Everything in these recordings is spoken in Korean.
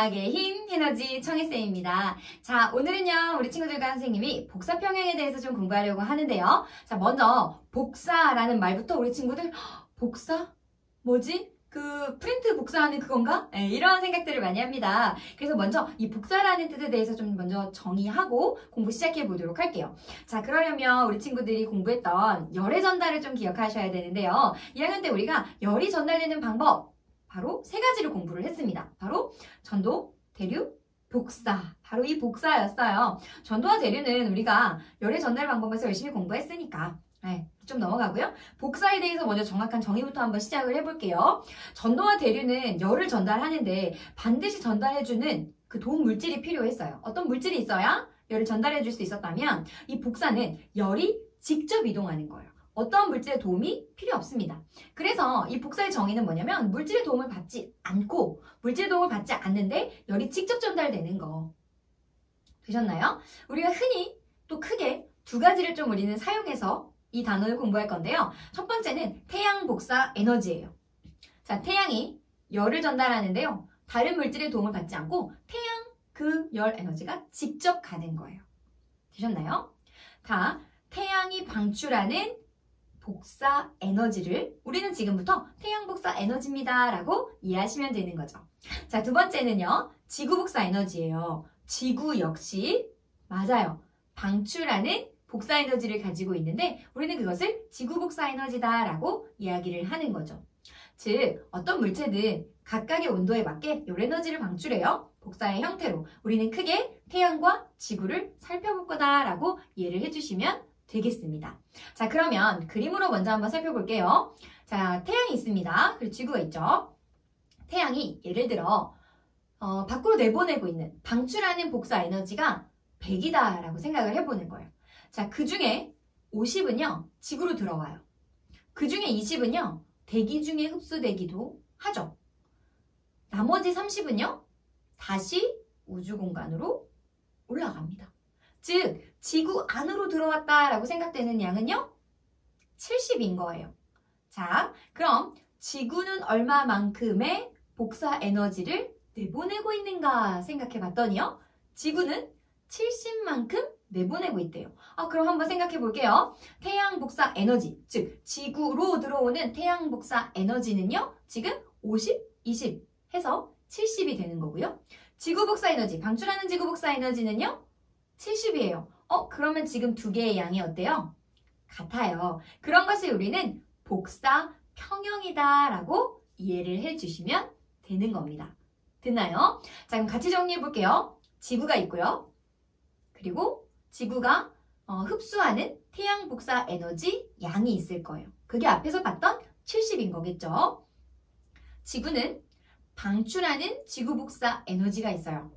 과학의 힘, 에너지 청혜쌤입니다. 자, 오늘은요, 우리 친구들과 선생님이 복사평형에 대해서 좀 공부하려고 하는데요. 자, 먼저 복사라는 말부터 우리 친구들, 복사? 뭐지? 그 프린트 복사하는 그건가? 네, 이런 생각들을 많이 합니다. 그래서 먼저 이 복사라는 뜻에 대해서 좀 먼저 정의하고 공부 시작해 보도록 할게요. 자, 그러려면 우리 친구들이 공부했던 열의 전달을 좀 기억하셔야 되는데요. 2학년 때 우리가 열이 전달되는 방법, 바로 세 가지를 공부를 했습니다. 바로 전도, 대류, 복사. 바로 이 복사였어요. 전도와 대류는 우리가 열의 전달 방법에서 열심히 공부했으니까 네, 좀 넘어가고요. 복사에 대해서 먼저 정확한 정의부터 한번 시작을 해볼게요. 전도와 대류는 열을 전달하는데 반드시 전달해주는 그 도움 물질이 필요했어요. 어떤 물질이 있어야 열을 전달해줄 수 있었다면 이 복사는 열이 직접 이동하는 거예요. 어떤 물질의 도움이 필요 없습니다. 그래서 이 복사의 정의는 뭐냐면 물질의 도움을 받지 않고 물질의 도움을 받지 않는데 열이 직접 전달되는 거. 되셨나요? 우리가 흔히 또 크게 두 가지를 좀 우리는 사용해서 이 단어를 공부할 건데요. 첫 번째는 태양 복사 에너지예요. 자, 태양이 열을 전달하는데요. 다른 물질의 도움을 받지 않고 태양 그 열 에너지가 직접 가는 거예요. 되셨나요? 다 태양이 방출하는 복사 에너지를 우리는 지금부터 태양 복사 에너지입니다 라고 이해하시면 되는 거죠. 자, 두 번째는요. 지구 복사 에너지예요. 지구 역시 맞아요. 방출하는 복사 에너지를 가지고 있는데 우리는 그것을 지구 복사 에너지다 라고 이야기를 하는 거죠. 즉 어떤 물체든 각각의 온도에 맞게 열 에너지를 방출해요. 복사의 형태로 우리는 크게 태양과 지구를 살펴볼 거다 라고 이해를 해주시면 되겠습니다. 자, 그러면 그림으로 먼저 한번 살펴볼게요. 자, 태양이 있습니다. 그리고 지구가 있죠. 태양이 예를 들어 밖으로 내보내고 있는 방출하는 복사 에너지가 100이다 라고 생각을 해보는 거예요. 자, 그 중에 50은요 지구로 들어와요. 그 중에 20은요 대기 중에 흡수되기도 하죠. 나머지 30은요 다시 우주 공간으로 올라갑니다. 즉 지구 안으로 들어왔다라고 생각되는 양은요 70인 거예요. 자, 그럼 지구는 얼마만큼의 복사 에너지를 내보내고 있는가 생각해 봤더니요 지구는 70만큼 내보내고 있대요. 그럼 한번 생각해 볼게요. 태양 복사 에너지, 즉 지구로 들어오는 태양 복사 에너지는요 지금 50, 20 해서 70이 되는 거고요. 지구 복사 에너지, 방출하는 지구 복사 에너지는요 70이에요. 그러면 지금 두 개의 양이 어때요? 같아요. 그런 것을 우리는 복사 평형이다 라고 이해를 해주시면 되는 겁니다. 됐나요? 자, 그럼 같이 정리해 볼게요. 지구가 있고요. 그리고 지구가 흡수하는 태양 복사 에너지 양이 있을 거예요. 그게 앞에서 봤던 70인 거겠죠? 지구는 방출하는 지구 복사 에너지가 있어요.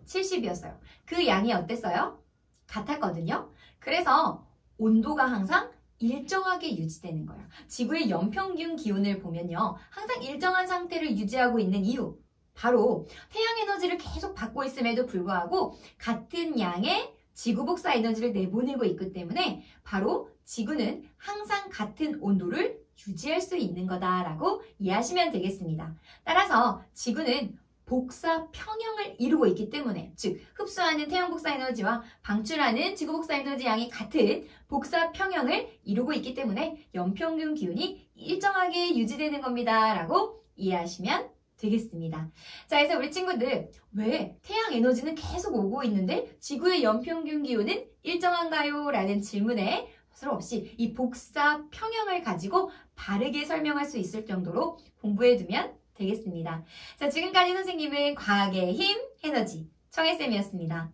70이었어요. 그 양이 어땠어요? 같았거든요. 그래서 온도가 항상 일정하게 유지되는 거예요. 지구의 연평균 기온을 보면요. 항상 일정한 상태를 유지하고 있는 이유. 바로 태양 에너지를 계속 받고 있음에도 불구하고 같은 양의 지구 복사 에너지를 내보내고 있기 때문에 바로 지구는 항상 같은 온도를 유지할 수 있는 거다라고 이해하시면 되겠습니다. 따라서 지구는 복사 평형을 이루고 있기 때문에 즉 흡수하는 태양 복사 에너지와 방출하는 지구 복사 에너지 양이 같은 복사 평형을 이루고 있기 때문에 연평균 기온이 일정하게 유지되는 겁니다 라고 이해하시면 되겠습니다. 자, 그래서 우리 친구들 왜 태양 에너지는 계속 오고 있는데 지구의 연평균 기온은 일정한가요? 라는 질문에 서로 없이 이 복사 평형을 가지고 바르게 설명할 수 있을 정도로 공부해두면 되겠습니다. 자, 지금까지 선생님은 과학의 힘, 에너지 청혜쌤이었습니다.